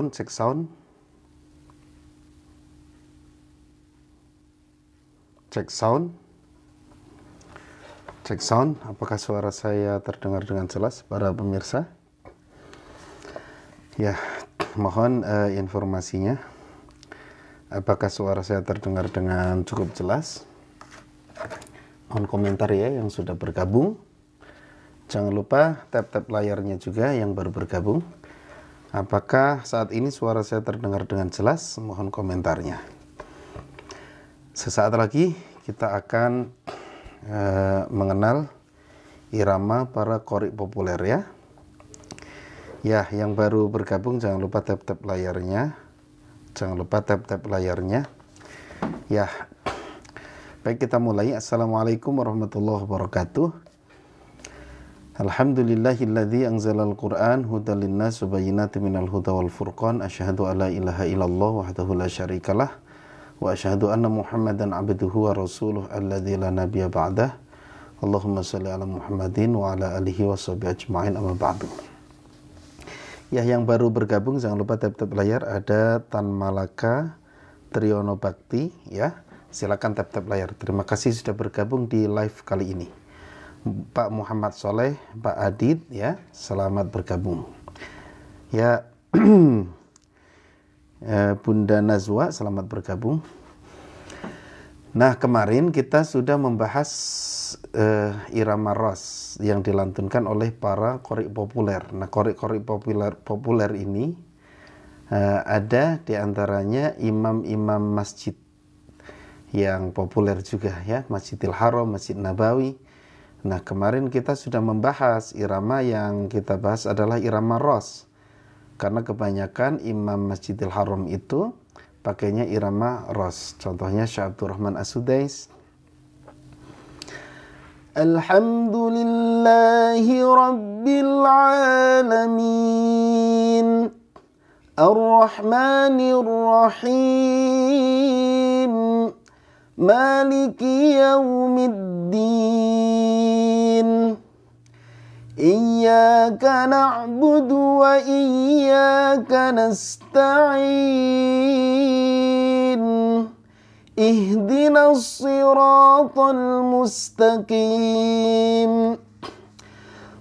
Cek sound. Cek sound. Cek sound. Apakah suara saya terdengar dengan jelas para pemirsa? Ya, mohon informasinya. Apakah suara saya terdengar dengan cukup jelas? Mohon komentar ya yang sudah bergabung. Jangan lupa tap-tap layarnya juga yang baru bergabung. Apakah saat ini suara saya terdengar dengan jelas? Mohon komentarnya. Sesaat lagi kita akan mengenal irama para qori populer ya. Ya, yang baru bergabung jangan lupa tap-tap layarnya. Jangan lupa tap-tap layarnya. Ya, baik kita mulai. Assalamualaikum warahmatullahi wabarakatuh. Alhamdulillahilladzi anzalal Qur'an hudan linnas wa bayyinatin minal huda wal furqan. Asyhadu alla ilaha illallah wahdahu la syarikalah wa asyhadu anna Muhammadan abduhu wa rasuluh alladzi la nabiyya ba'dah. Allahumma shalli ala Muhammadin wa ala alihi wa sahbihi ajma'in, amma ba'du. Ya, yang baru bergabung jangan lupa tap-tap layar. Ada Tan Malaka Triyono Bakti ya. Silakan tap-tap layar. Terima kasih sudah bergabung di live kali ini. Pak Muhammad Soleh, Pak Adit ya, selamat bergabung. Ya, Bunda Nazwa, selamat bergabung. Nah, kemarin kita sudah membahas irama ros yang dilantunkan oleh para qori populer. Nah, qori populer ini ada diantaranya imam-imam masjid yang populer juga ya, Masjidil Haram, Masjid Nabawi. Nah, kemarin kita sudah membahas irama yang kita bahas adalah irama ros. Karena kebanyakan imam Masjidil Haram itu pakainya irama ros. Contohnya Syekh Abdurrahman As-Sudais. Alhamdulillahi Rabbil Alamin Ar-Rahmanir Rahim Maliki Yaumiddin Iyyaka na'budu wa iyyaka nasta'in Ihdinas siratal mustaqim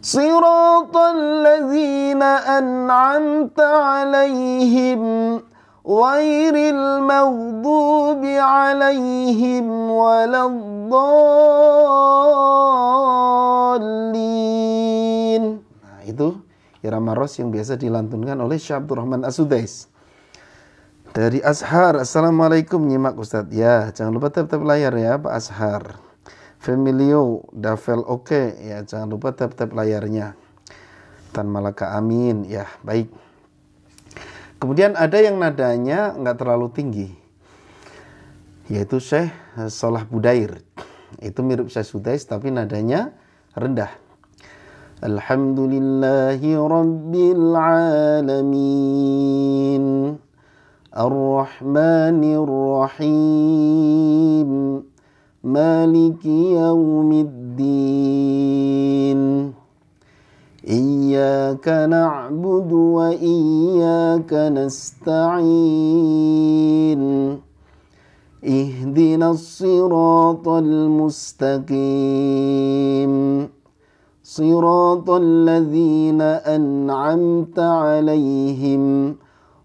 Siratal ladzina an'amta 'alaihim ghairil maghdubi 'alaihim waladdallin. Nah, itu irama ros yang biasa dilantunkan oleh Syekh Abdurrahman As-Sudais. Dari Ashar, Assalamualaikum, nyimak Ustadz. Ya, jangan lupa tap-tap layar ya Pak Ashar. Familio, Davel oke. Ya, jangan lupa tap-tap layarnya. Tan Malaka amin. Ya, baik. Kemudian ada yang nadanya nggak terlalu tinggi, yaitu Syekh Salah Budair. Itu mirip Syekh Sudais tapi nadanya rendah. Alhamdulillahi Rabbil Alamin Ar-Rahmanir Rahim Maliki Yaumiddin Iyyaka na'budu wa iyyaka nasta'in Ihdinas siratal mustaqim Siratal ladzina an'amta 'alaihim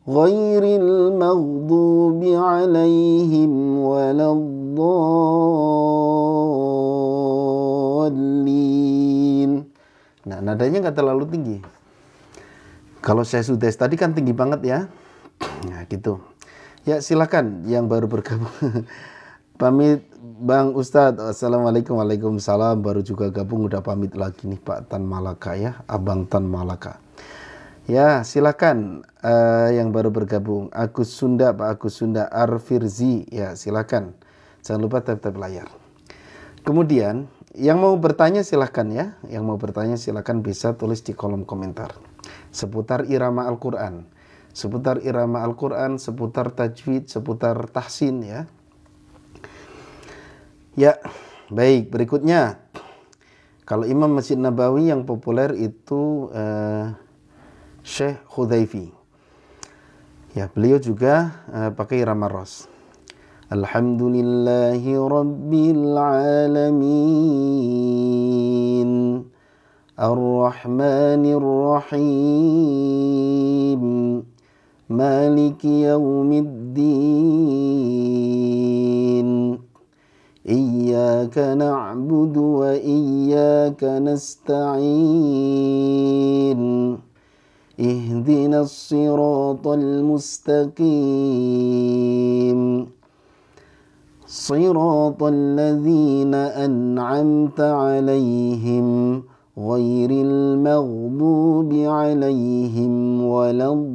ghairil maghdubi 'alaihim waladdallin. Nah, nadanya nggak terlalu tinggi. Kalau saya sudah tadi kan tinggi banget ya. Nah, gitu. Ya, silakan yang baru bergabung. Pamit Bang Ustadz. Assalamualaikum. Waalaikumsalam. Baru juga gabung udah pamit lagi nih Pak Tan Malaka ya, Abang Tan Malaka. Ya, silakan yang baru bergabung. Agus Sunda, Pak Agus Sunda, Arfirzi. Ya, silakan. Jangan lupa tap-tap layar. Kemudian yang mau bertanya silahkan ya. Yang mau bertanya silahkan bisa tulis di kolom komentar. Seputar irama Al-Quran. Seputar irama Al-Quran, seputar tajwid, seputar tahsin ya. Ya, baik. Berikutnya. Kalau Imam Masjid Nabawi yang populer itu Syekh Hudzaify. Ya, beliau juga pakai irama ros. Alhamdulillahi Rabbil Alamin Ar-Rahmanir Rahim Maliki Yaumiddin Iyyaka na'budu wa iyyaka nasta'in Ihdinas siratal mustaqim Siratal ladzina an'amta 'alaihim ghairil maghdubi 'alaihim waladdallin.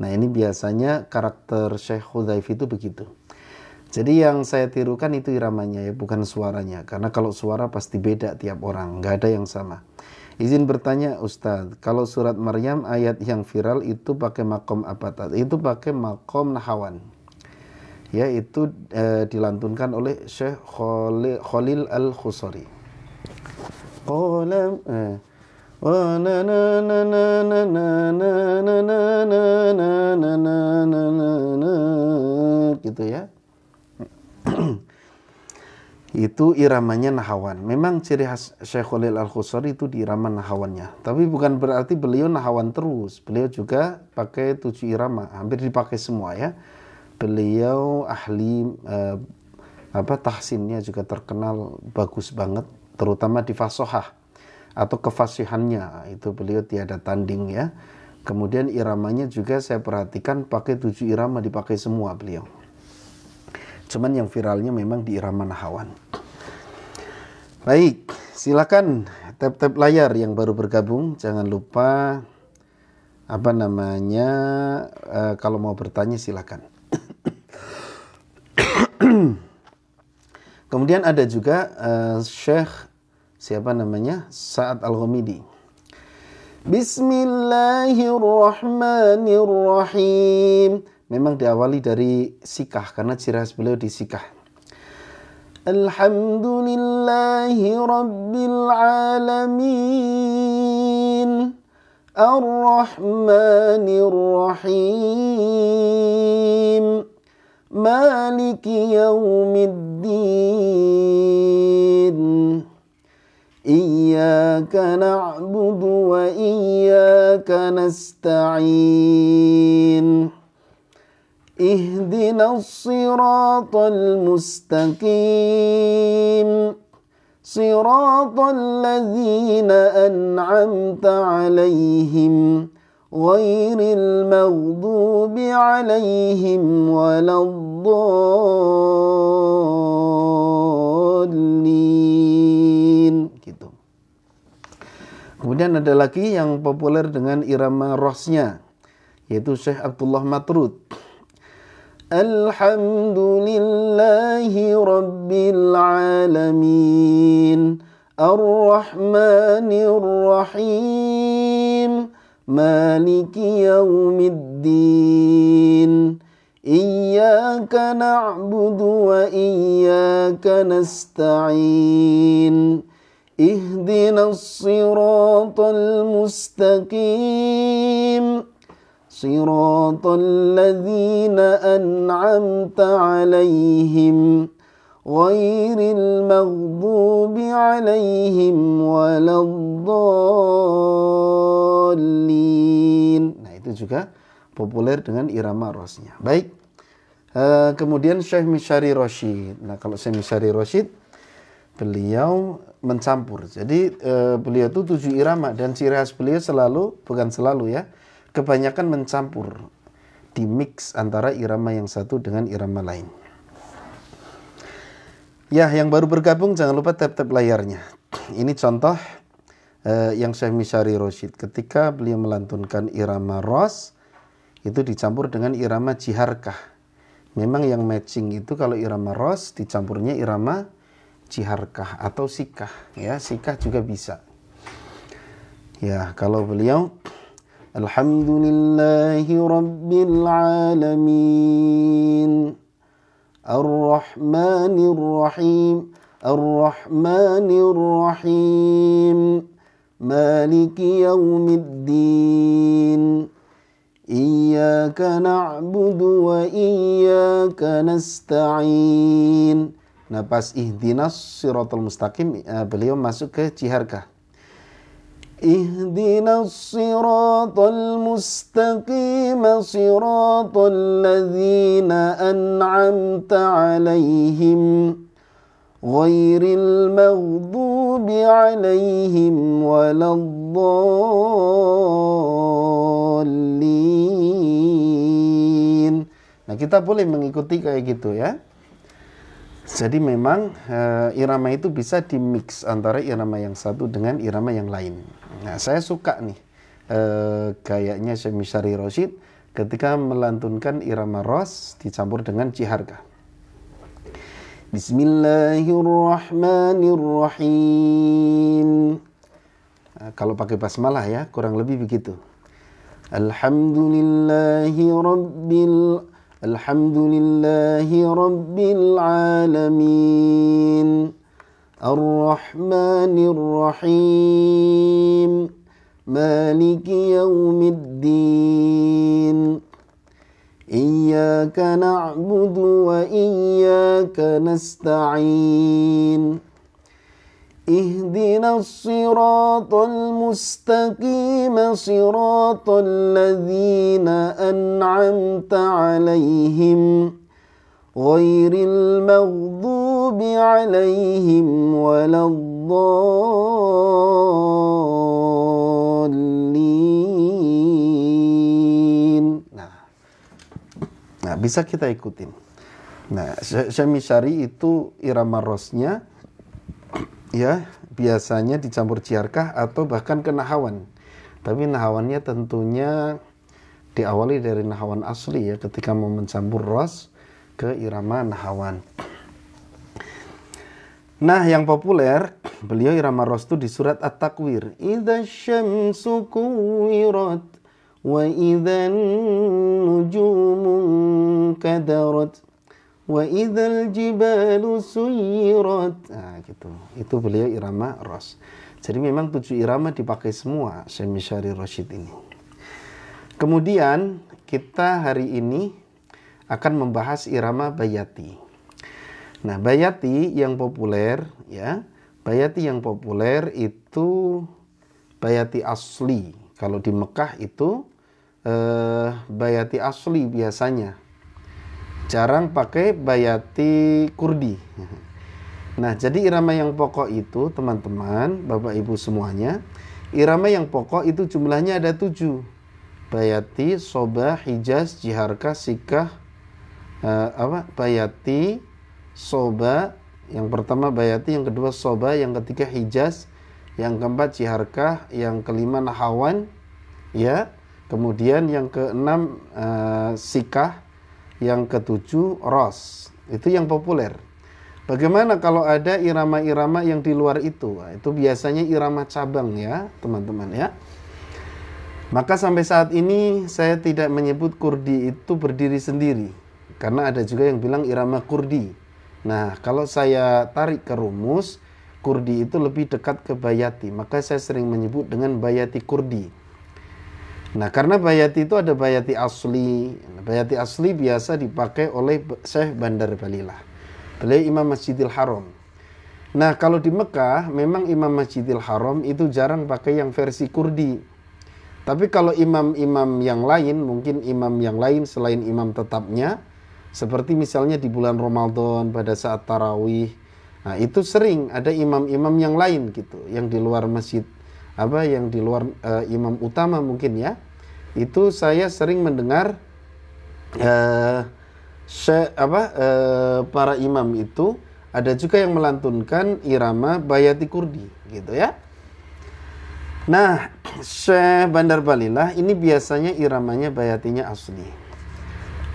Nah, ini biasanya karakter Syekh Hudzaifah itu begitu. Jadi yang saya tirukan itu iramanya ya, bukan suaranya. Karena kalau suara pasti beda tiap orang, nggak ada yang sama. Izin bertanya Ustadz, kalau surat Maryam ayat yang viral itu pakai makom apa tadi? Itu pakai makom nahawan. Ya, itu dilantunkan oleh Syekh Khalil Al-Khusari. Gitu ya. Itu iramanya nahawan. Memang ciri khas Syekh Khalil Al-Khusari itu di irama nahawannya. Tapi bukan berarti beliau nahawan terus. Beliau juga pakai 7 irama, hampir dipakai semua ya. Beliau ahli tahsinnya juga terkenal bagus banget, terutama di fasohah atau kefasihannya. Itu beliau tiada tanding ya. Kemudian iramanya juga saya perhatikan pakai 7 irama, dipakai semua beliau. Cuman yang viralnya memang di irama nahawan. Baik, silakan tap-tap layar yang baru bergabung. Jangan lupa kalau mau bertanya silakan. Kemudian ada juga Syekh Sa'ad Al-Ghamidi. Bismillahirrahmanirrahim. Memang diawali dari sikah karena ciri khas beliau di sikah. Alhamdulillahi Rabbil Alamin Ar-Rahmanir Rahim Maliki Yaumiddin Iyyaka na'budu wa iyyaka nasta'in Ihdinas siratal mustaqim Siratal ladzina an'amta 'alaihim ghairil maghdubi 'alaihim waladdallin. Gitu. Kemudian ada lagi yang populer dengan irama rosnya, yaitu Syekh Abdullah Matrud. Alhamdulillahi Rabbil Alamin Ar-Rahmanir Rahim Maliki Yaumiddin Iyyaka na'budu wa iyyaka nasta'in Ihdinas siratal mustaqim Siratal ladzina an'amta 'alaihim ghairil maghdubi 'alaihim waladdallin. Nah, itu juga populer dengan irama rosnya. Baik. Kemudian Syekh Misyari Rasyid. Nah, kalau Syekh Misyari Rasyid beliau mencampur. Jadi beliau itu 7 irama dan ciri khas beliau bukan selalu ya, kebanyakan mencampur, di mix antara irama yang satu dengan irama lain. Ya, yang baru bergabung jangan lupa tap-tap layarnya. Ini contoh yang Syekh Misyari Rasyid ketika beliau melantunkan irama ros itu dicampur dengan irama jiharkah. Memang yang matching itu kalau irama ros dicampurnya irama jiharkah atau sikah ya, sikah juga bisa. Ya, kalau beliau Alhamdulillahi Rabbil Alamin Ar-Rahmanir Rahim Ar-Rahmanir Rahim maliki yaumiddin, iyyaka na'budu wa iyyaka nasta'in. Nah, pas ihdinas siratal mustaqim, beliau masuk ke jiharkah. Ihdinas siratal mustaqim siratal ladzina an'amta 'alaihim ghairil maghdubi 'alaihim waladdallin. Nah, kita boleh mengikuti kayak gitu ya. Jadi memang irama itu bisa dimix antara irama yang satu dengan irama yang lain. Nah, saya suka nih gayanya Syekh Misyari Rasyid ketika melantunkan irama ros dicampur dengan jiharkah. Bismillahirrahmanirrahim. Nah, kalau pakai basmalah ya, kurang lebih begitu. Alhamdulillahi rabbil alamin. Ar-Rahmanir-Rahim, Maliki yaumiddin, Iyyaka na'budu wa iyyaka nasta'in, Ihdinas siratal mustaqim siratal ladzina an'amta 'alaihim ghairil maghdubi 'alaihim waladdallin. Nah, bisa kita ikutin. Nah, Syekh Misyari itu irama rosnya ya biasanya dicampur jiharkah atau bahkan ke nahawan. Tapi nahawannya tentunya diawali dari nahawan asli ya, ketika mau mencampur ros ke irama nahawan. Nah, yang populer beliau irama ros itu di surat At-Takwir. Idza syamsu kuwirat wa idzan nujumu kadarat wa idzal jibalu suyirat. Nah, gitu. Itu beliau irama ros. Jadi memang 7 irama dipakai semua Syekh Misyari Rasyid ini. Kemudian kita hari ini akan membahas irama bayati. Nah, bayati yang populer ya, bayati yang populer itu bayati asli. Kalau di Mekah itu bayati asli biasanya. Jarang pakai bayati kurdi. Nah, jadi irama yang pokok itu teman-teman, Bapak Ibu semuanya, irama yang pokok itu jumlahnya ada 7. Bayati, soba, hijaz, jiharkah, sikah, bayati, soba, yang pertama bayati, yang kedua soba, yang ketiga hijaz, yang keempat jiharkah, yang kelima nahawan, ya, kemudian yang keenam sikah, yang ketujuh ros. Itu yang populer. Bagaimana kalau ada irama-irama yang di luar itu? Nah, itu biasanya irama cabang ya, teman-teman ya. Maka sampai saat ini saya tidak menyebut kurdi itu berdiri sendiri. Karena ada juga yang bilang irama kurdi. Nah, kalau saya tarik ke rumus, kurdi itu lebih dekat ke bayati. Maka saya sering menyebut dengan bayati kurdi. Nah, karena bayati itu ada bayati asli. Bayati asli biasa dipakai oleh Syekh Bandar Balilah. Beliau Imam Masjidil Haram. Nah, kalau di Mekah, memang Imam Masjidil Haram itu jarang pakai yang versi kurdi. Tapi kalau imam-imam yang lain, mungkin imam yang lain selain imam tetapnya, seperti misalnya di bulan Ramadan pada saat tarawih, nah itu sering ada imam-imam yang lain gitu, yang di luar masjid, yang di luar imam utama mungkin ya. Itu saya sering mendengar para imam itu ada juga yang melantunkan irama bayati kurdi gitu ya. Nah, Syekh Bandar Balilah ini biasanya iramanya bayatinya asli.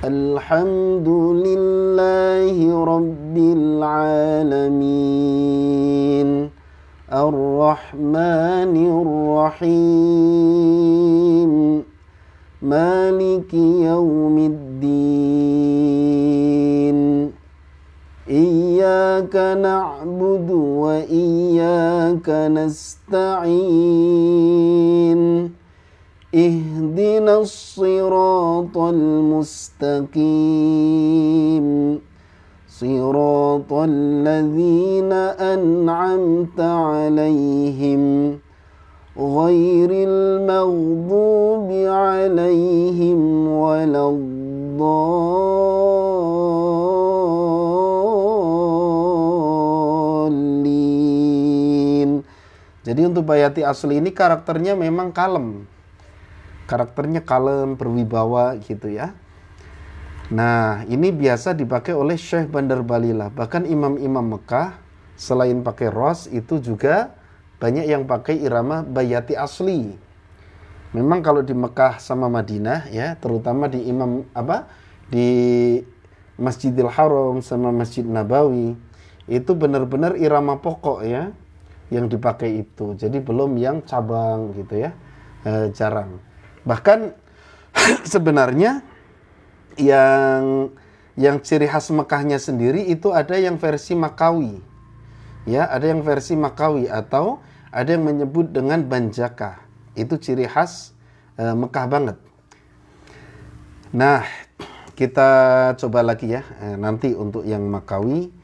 Alhamdulillahi rabbil alamin, Ar-Rahmanir Rahim, Maliki yaumiddin, Iyyaka iyyaka na'budu wa iyyaka nasta'in. Ihdinas siratal mustaqim. Siratal ladzina an'amta 'alaihim ghairil maghdubi 'alaihim waladdallin. Jadi untuk Bayati asli ini karakternya memang kalem. Karakternya kalem, berwibawa gitu ya. Nah, ini biasa dipakai oleh Syekh Bandar Balilah. Bahkan imam-imam Mekah selain pakai ros itu juga banyak yang pakai irama Bayati asli. Memang kalau di Mekah sama Madinah ya, terutama di di Masjidil Haram sama Masjid Nabawi, itu benar-benar irama pokok ya yang dipakai itu. Jadi belum yang cabang gitu ya. Jarang. Bahkan sebenarnya yang ciri khas Mekahnya sendiri itu ada yang versi Makawi. Ya, ada yang versi Makawi atau ada yang menyebut dengan Banjaka. Itu ciri khas Mekah banget. Nah, kita coba lagi ya. Nanti untuk yang Makawi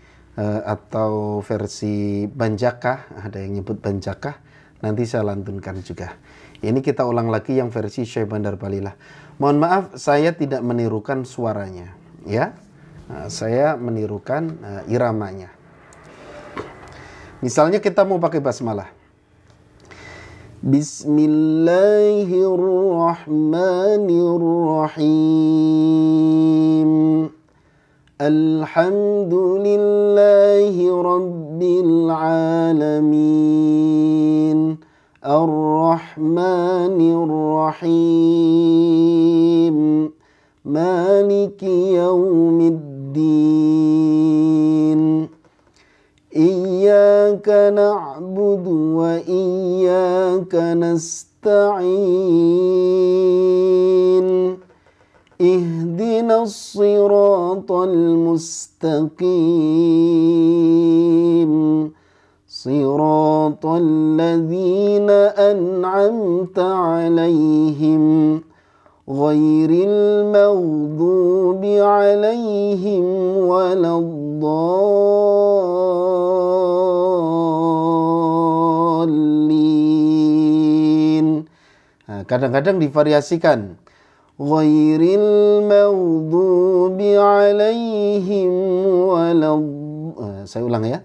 atau versi Banjaka, ada yang nyebut Banjaka, nanti saya lantunkan juga. Ini kita ulang lagi yang versi Syekh Bandar Balilah. Mohon maaf, saya tidak menirukan suaranya, ya. Saya menirukan iramanya. Misalnya kita mau pakai basmalah. Bismillahirrahmanirrahim. Alhamdulillahi rabbil alamin. Ar-Rahmanir-Rahim. Maliki yaumiddin. Iyyaka na'budu wa iyyaka nasta'in. Ihdinas siratal mustaqim. Siratal ladzina an'amta 'alaihim ghairil maghdubi 'alaihim waladdallin. Kadang-kadang divariasikan. Ghairil maghdubi 'alaihim saya ulang ya.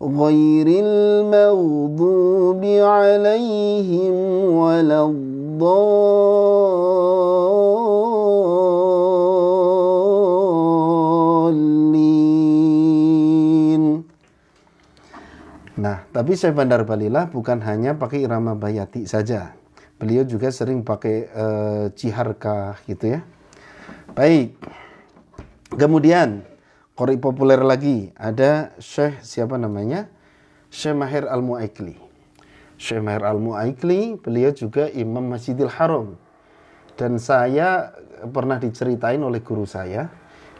Ghairil maghdubi 'alaihim waladdallin. Nah, tapi Syekh Bandar Balilah bukan hanya pakai irama Bayati saja. Beliau juga sering pakai ciharka gitu ya. Baik. Kemudian qori populer lagi ada Syekh siapa namanya? Syekh Mahir Al-Mu'aikli. Syekh Mahir Al-Mu'aikli beliau juga Imam Masjidil Haram. Dan saya pernah diceritain oleh guru saya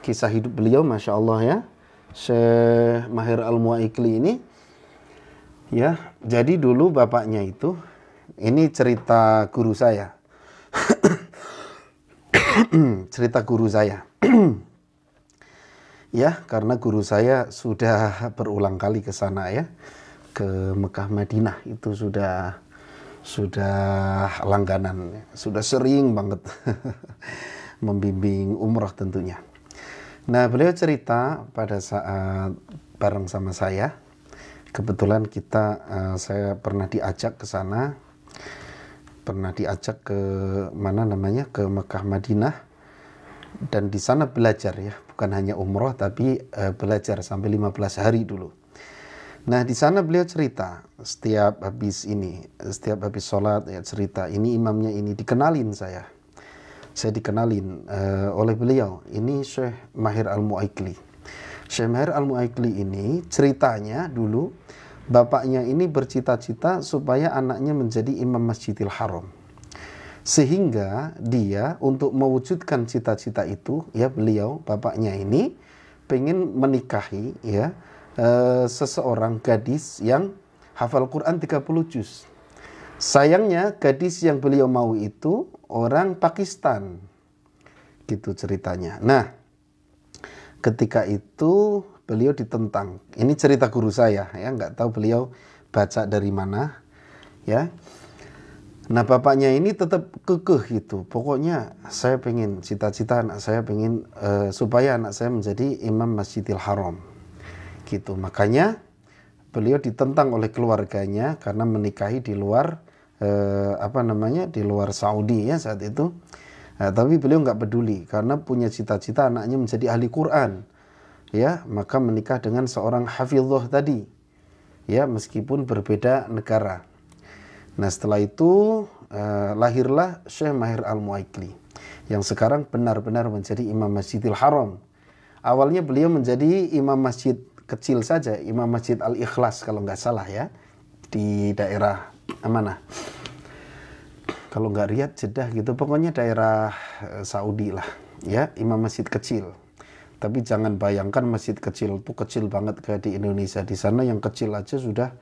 kisah hidup beliau, Masya Allah ya. Syekh Mahir Al-Mu'aikli ini ya, jadi dulu bapaknya itu, ini cerita guru saya. Cerita guru saya. Ya, karena guru saya sudah berulang kali ke sana ya, ke Mekah Madinah itu sudah langganan, sudah sering banget membimbing umroh tentunya. Nah, beliau cerita pada saat bareng sama saya, kebetulan saya pernah diajak ke sana, pernah diajak ke mana namanya, ke Mekah Madinah. Dan di sana belajar ya, bukan hanya umroh tapi belajar sampai 15 hari dulu. Nah, di sana beliau cerita setiap habis sholat ya, cerita ini imamnya ini dikenalin saya dikenalin oleh beliau, ini Syekh Mahir Al-Mu'aikli. Syekh Mahir Al-Mu'aikli ini ceritanya dulu bapaknya ini bercita-cita supaya anaknya menjadi imam Masjidil Haram. Sehingga dia untuk mewujudkan cita-cita itu ya, beliau bapaknya ini pengen menikahi ya seseorang gadis yang hafal Quran 30 juz. Sayangnya gadis yang beliau mau itu orang Pakistan. Gitu ceritanya. Nah, ketika itu beliau ditentang. Ini cerita guru saya ya, nggak tahu beliau baca dari mana ya. Nah, bapaknya ini tetap kekeh gitu. Pokoknya saya pengen, cita-cita anak saya pengen supaya anak saya menjadi imam Masjidil Haram. Gitu. Makanya beliau ditentang oleh keluarganya karena menikahi di luar di luar Saudi ya saat itu. Nah, tapi beliau nggak peduli karena punya cita-cita anaknya menjadi ahli Quran. Ya, maka menikah dengan seorang hafizah tadi. Ya, meskipun berbeda negara. Nah, setelah itu lahirlah Syekh Mahir Al-Muaikli yang sekarang benar-benar menjadi imam Masjidil Haram. Awalnya beliau menjadi imam masjid kecil saja, imam Masjid Al-Ikhlas kalau nggak salah ya, di daerah mana? Kalau nggak Riyadh, Jeddah gitu, pokoknya daerah Saudi lah, ya, imam masjid kecil. Tapi jangan bayangkan masjid kecil itu kecil banget kayak di Indonesia. Di sana yang kecil aja sudah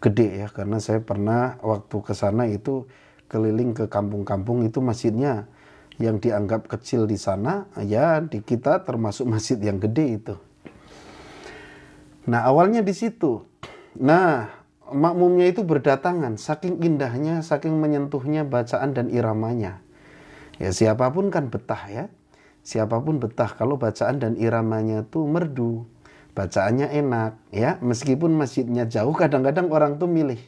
gede ya, karena saya pernah waktu ke sana itu keliling ke kampung-kampung, itu masjidnya yang dianggap kecil di sana, ya di kita termasuk masjid yang gede itu. Nah, awalnya di situ. Nah, makmumnya itu berdatangan, saking indahnya, saking menyentuhnya bacaan dan iramanya. Ya, siapapun kan betah ya. Siapapun betah kalau bacaan dan iramanya tuh merdu. Bacaannya enak ya, meskipun masjidnya jauh, kadang-kadang orang tuh milih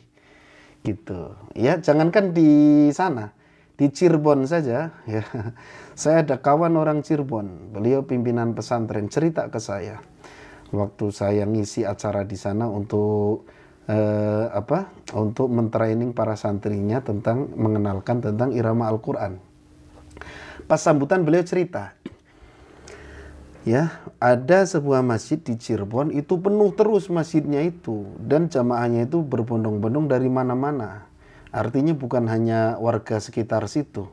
gitu ya. Jangankan di sana, di Cirebon saja ya. Saya ada kawan orang Cirebon, beliau pimpinan pesantren, cerita ke saya waktu saya ngisi acara di sana untuk untuk mentraining para santrinya tentang mengenalkan tentang irama Al-Quran. Pas sambutan beliau cerita, ya, ada sebuah masjid di Cirebon itu penuh terus masjidnya itu, dan jamaahnya itu berbondong-bondong dari mana-mana. Artinya bukan hanya warga sekitar situ,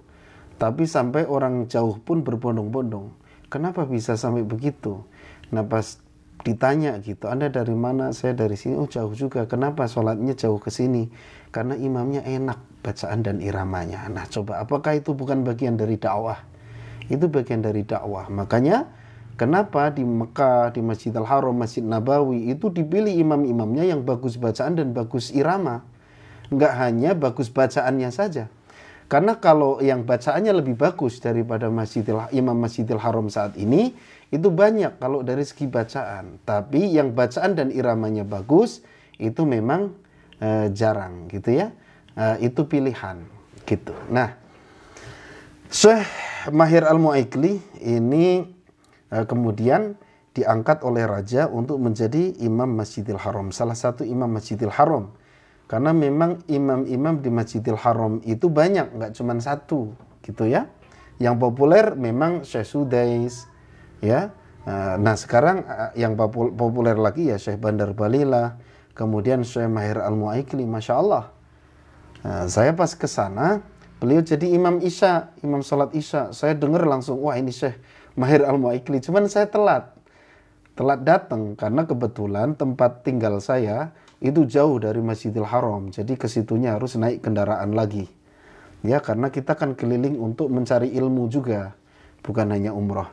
tapi sampai orang jauh pun berbondong-bondong. Kenapa bisa sampai begitu? Nah, pas ditanya gitu, Anda dari mana? Saya dari sini. Oh, jauh juga. Kenapa sholatnya jauh ke sini? Karena imamnya enak bacaan dan iramanya. Nah, coba apakah itu bukan bagian dari dakwah? Itu bagian dari dakwah. Makanya kenapa di Mekah, di Masjidil Haram, Masjid Nabawi itu dipilih imam-imamnya yang bagus bacaan dan bagus irama. Enggak hanya bagus bacaannya saja. Karena kalau yang bacaannya lebih bagus daripada Imam Masjidil Haram saat ini, itu banyak kalau dari segi bacaan. Tapi yang bacaan dan iramanya bagus, itu memang jarang gitu ya. Itu pilihan gitu. Nah, Syekh Mahir Al-Muaikli ini kemudian diangkat oleh raja untuk menjadi imam Masjidil Haram, salah satu imam Masjidil Haram. Karena memang imam-imam di Masjidil Haram itu banyak, nggak cuma satu gitu ya. Yang populer memang Syekh Sudais ya. Nah, sekarang yang populer lagi ya Syekh Bandar Balila, kemudian Syekh Mahir Al-Muaikli, Masya Allah. Saya pas ke sana, beliau jadi imam Isya, imam sholat Isya. Saya dengar langsung, wah ini Syekh Mahir Al-Muaikli. Cuman saya telat datang karena kebetulan tempat tinggal saya itu jauh dari Masjidil Haram. Jadi ke situnya harus naik kendaraan lagi. Ya, karena kita kan keliling untuk mencari ilmu juga, bukan hanya umroh.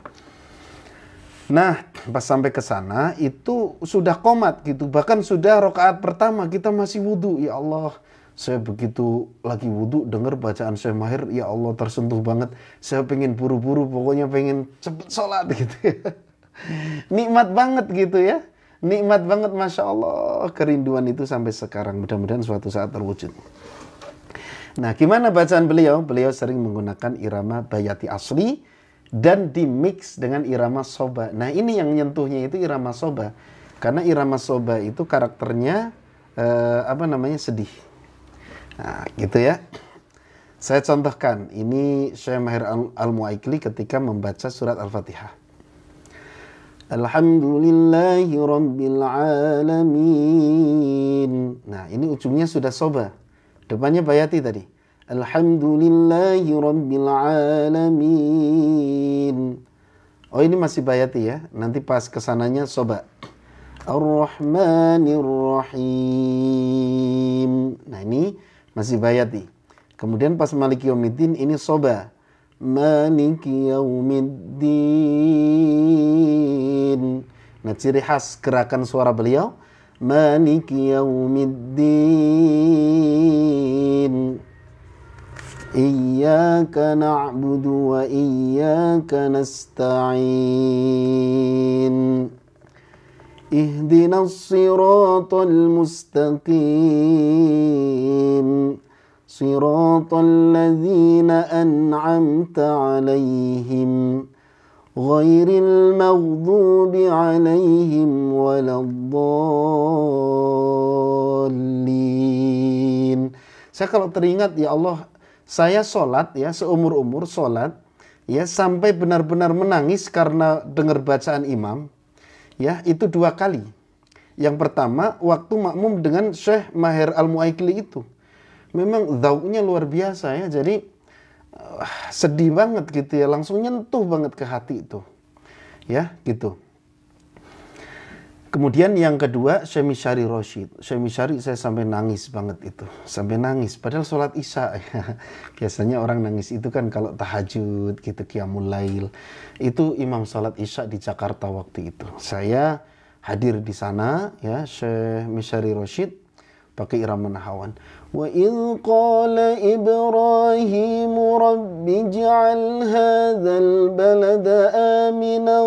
Nah, pas sampai ke sana itu sudah qomat gitu. Bahkan sudah rakaat pertama kita masih wudhu. Ya Allah, saya begitu lagi wudhu dengar bacaan Syekh Mahir, ya Allah tersentuh banget. Saya pengen buru-buru, pokoknya pengen cepet sholat gitu ya. Nikmat banget gitu ya. Nikmat banget, Masya Allah. Kerinduan itu sampai sekarang. Mudah-mudahan suatu saat terwujud. Nah, gimana bacaan beliau? Beliau sering menggunakan irama bayati asli dan dimix dengan irama soba. Nah, ini yang nyentuhnya itu irama soba. Karena irama soba itu karakternya sedih. Nah, gitu ya. Saya contohkan. Ini Syekh Mahir Al-Muaikli ketika membaca surat Al-Fatihah. Alhamdulillahi Rabbil Alamin. Nah, ini ujungnya sudah soba. Depannya bayati tadi. Alhamdulillahi Rabbil Alamin. Oh, ini masih bayati ya. Nanti pas kesananya soba. Ar-Rahmanir Rahim. Nah, ini masih bayati. Kemudian pas Maliki Yaumiddin ini soba. Maliki Yaumiddin. Nah, ciri khas gerakan suara beliau. Maliki Yaumiddin. Iyyaka na'budu wa iyyaka nasta'in. Ihdinas siratal mustaqim. Siratal ladzina an'amta 'alaihim ghairil maghdubi 'alaihim waladdallin. Saya kalau teringat, ya Allah, saya sholat ya, seumur-umur sholat ya, sampai benar-benar menangis karena dengar bacaan imam ya, itu 2 kali. Yang pertama waktu makmum dengan Syekh Maher Al-Muaikili itu. Memang zauknya luar biasa ya, jadi sedih banget gitu ya, langsung nyentuh banget ke hati itu. Ya, gitu. Kemudian yang kedua, Syekh Misyari Rosyid. Syekh Misyari saya sampai nangis banget itu. Sampai nangis, padahal sholat isya. Biasanya orang nangis itu kan kalau tahajud gitu, qiyamul lail. Itu imam sholat isya di Jakarta waktu itu. Saya hadir di sana ya, Syekh Misyari Rosyid pakai irama nahawan. Wa idh qala Ibrahim rabbi ij'al hadzal balada aminan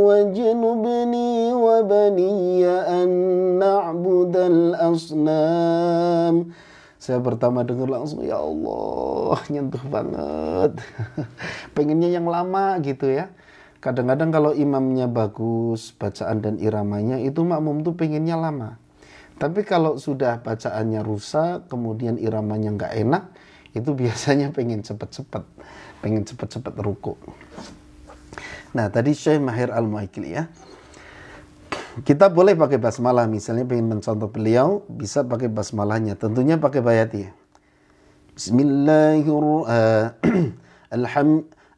wajnubni wa baniya an na'budal asnam. Saya pertama dengar langsung, ya Allah, nyentuh banget. Pengennya yang lama gitu ya. Kadang-kadang kalau imamnya bagus, bacaan dan iramanya, itu makmum tuh pengennya lama. Tapi kalau sudah bacaannya rusak, kemudian iramanya nggak enak, itu biasanya pengen cepet-cepet ruku. Nah, tadi Syekh Maher Al-Muaikili ya. Kita boleh pakai basmalah, misalnya pengen mencontoh beliau, bisa pakai basmalahnya. Tentunya pakai bayati.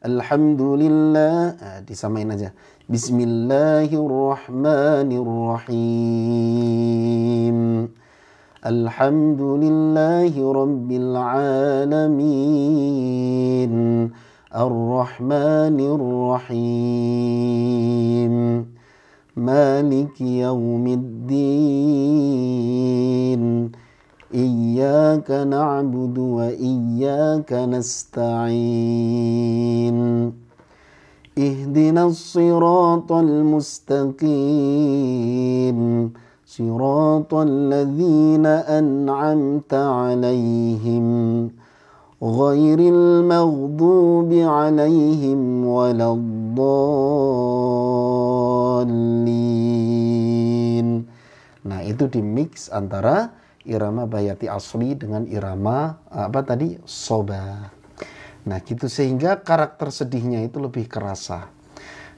Alhamdulillah, disamain aja. Bismillahirrahmanirrahim. Alhamdulillahi rabbil alamin. Ar-Rahmanir-Rahim. Maliki Yaumiddin. Iyyaka na'budu wa iyyaka nasta'in. Ihdinas siratal mustaqim. Siratal ladzina an'amta 'alaihim ghairil maghdubi 'alaihim waladdallin. Nah, itu di mix antara irama bayati asli dengan irama soba. Nah, gitu, sehingga karakter sedihnya itu lebih kerasa.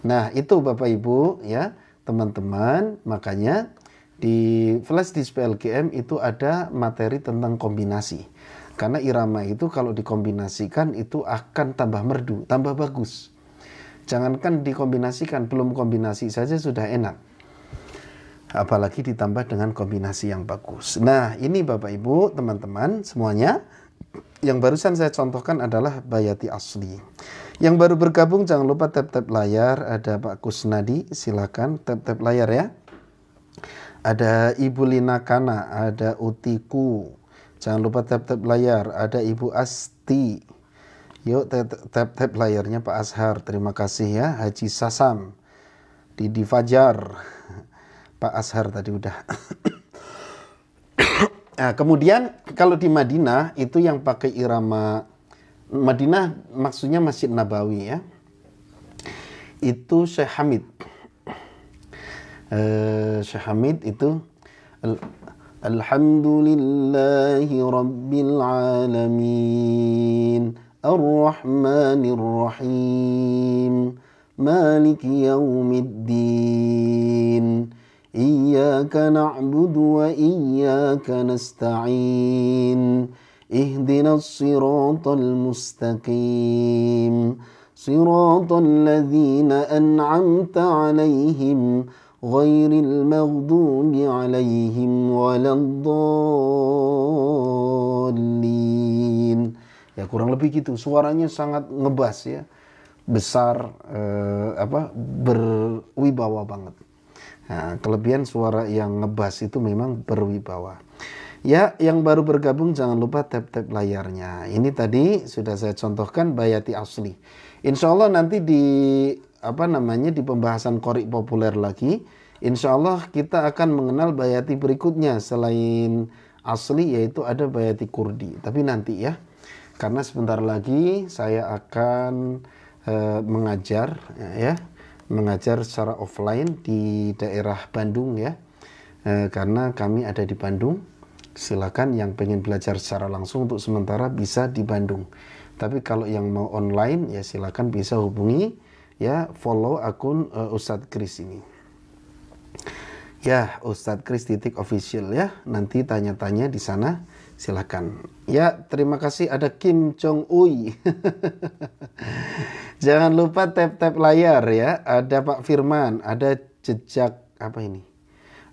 Nah, itu Bapak Ibu ya, teman-teman, makanya di flash disk PLGM itu ada materi tentang kombinasi. Karena irama itu kalau dikombinasikan itu akan tambah merdu, tambah bagus. Jangankan dikombinasikan, belum kombinasi saja sudah enak. Apalagi ditambah dengan kombinasi yang bagus. Nah, ini Bapak Ibu, teman-teman semuanya, yang barusan saya contohkan adalah bayati asli. Yang baru bergabung jangan lupa tap-tap layar. Ada Pak Kusnadi, silakan tap-tap layar ya. Ada Ibu Lina Kana, ada Utiku. Jangan lupa tap-tap layar. Ada Ibu Asti. Yuk tap-tap layarnya Pak Ashar. Terima kasih ya. Haji Sasam. Didi Fajar. Pak Ashar tadi udah. Nah, kemudian kalau di Madinah itu yang pakai irama, Madinah maksudnya Masjid Nabawi ya. Itu Syekh Hamid. Syekh Hamid itu Alhamdulillahi Rabbil Alamin Ar-Rahmanir Rahim Maliki Yaumiddin Iyyaka na'budu wa iyyaka nasta'in Ihdinas siratal mustaqim Siratal ladzina an'amta 'alaihim ghairil maghdubi 'alaihim waladdallin. Ya kurang lebih gitu. Suaranya sangat ngebas ya. Besar, berwibawa banget. Nah, kelebihan suara yang ngebas itu memang berwibawa. Ya, yang baru bergabung jangan lupa tap-tap layarnya. Ini tadi sudah saya contohkan Bayati Asli. Insya Allah nanti di di pembahasan qori populer lagi, insya Allah kita akan mengenal Bayati berikutnya selain Asli, yaitu ada Bayati Kurdi. Tapi nanti ya, karena sebentar lagi saya akan mengajar secara offline di daerah Bandung ya, karena kami ada di Bandung. Silakan yang pengen belajar secara langsung untuk sementara bisa di Bandung, tapi kalau yang mau online ya silakan bisa hubungi ya, follow akun Ustadz Kris ini ya, Ustadz Kris _official ya, nanti tanya-tanya di sana silakan ya. Terima kasih. Ada Kim Jong Uy. Jangan lupa tap-tap layar ya. Ada Pak Firman, ada jejak apa ini,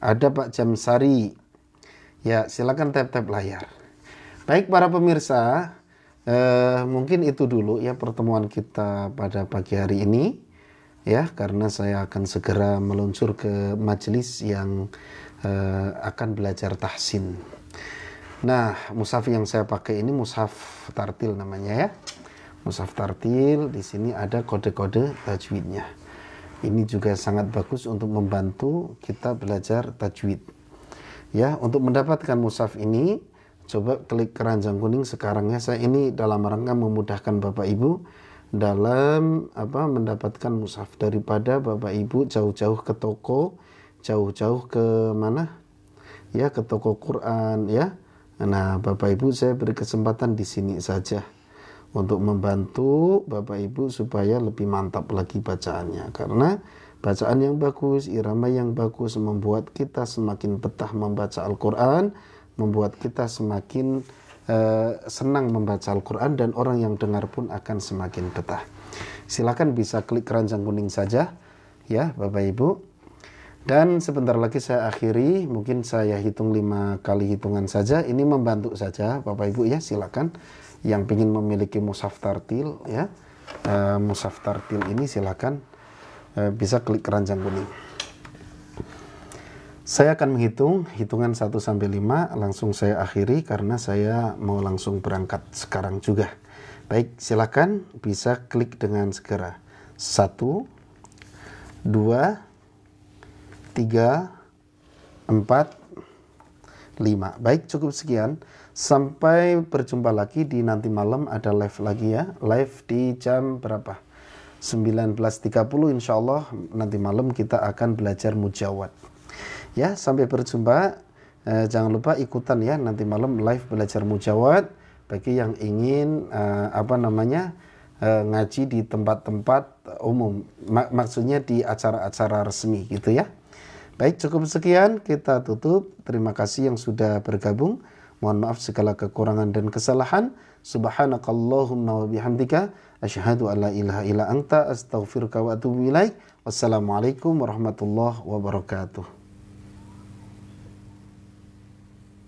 ada Pak Jamsari ya, silakan tap-tap layar. Baik para pemirsa, mungkin itu dulu ya pertemuan kita pada pagi hari ini ya, karena saya akan segera meluncur ke majelis yang akan belajar tahsin. Nah, mushaf yang saya pakai ini mushaf tartil namanya ya. Mushaf tartil, di sini ada kode-kode tajwidnya. Ini juga sangat bagus untuk membantu kita belajar tajwid. Ya, untuk mendapatkan mushaf ini coba klik keranjang kuning sekarang ya. Saya ini dalam rangka memudahkan Bapak Ibu dalam mendapatkan mushaf, daripada Bapak Ibu jauh-jauh ke toko, jauh-jauh ke mana? Ya, ke toko Quran ya. Nah, Bapak Ibu saya beri kesempatan di sini saja untuk membantu Bapak Ibu supaya lebih mantap lagi bacaannya, karena bacaan yang bagus, irama yang bagus membuat kita semakin betah membaca Al-Quran, membuat kita semakin senang membaca Al-Quran, dan orang yang dengar pun akan semakin betah. Silakan bisa klik keranjang kuning saja ya Bapak Ibu. Dan sebentar lagi saya akhiri, mungkin saya hitung 5 kali hitungan saja. Ini membantu saja Bapak Ibu ya, silakan yang ingin memiliki mushaf tartil ya, mushaf tartil ini silakan bisa klik keranjang kuning. Saya akan menghitung hitungan 1 sampai 5, langsung saya akhiri karena saya mau langsung berangkat sekarang juga. Baik, silakan bisa klik dengan segera. 1, 2, 3, 4, 5. Baik, cukup sekian. Sampai berjumpa lagi di nanti malam, ada live lagi ya. Live di jam berapa? 19.30 insya Allah nanti malam kita akan belajar mujawad. Ya, sampai berjumpa. Jangan lupa ikutan ya nanti malam live belajar mujawad. Bagi yang ingin ngaji di tempat-tempat umum, maksudnya di acara-acara resmi gitu ya. Baik, cukup sekian, kita tutup. Terima kasih yang sudah bergabung. Mohon maaf segala kekurangan dan kesalahan. Subhanakallahumma wa bihamdika asyhadu an la ilaha illa anta astaghfiruka wa atubu ilaik. Wassalamualaikum warahmatullahi wabarakatuh.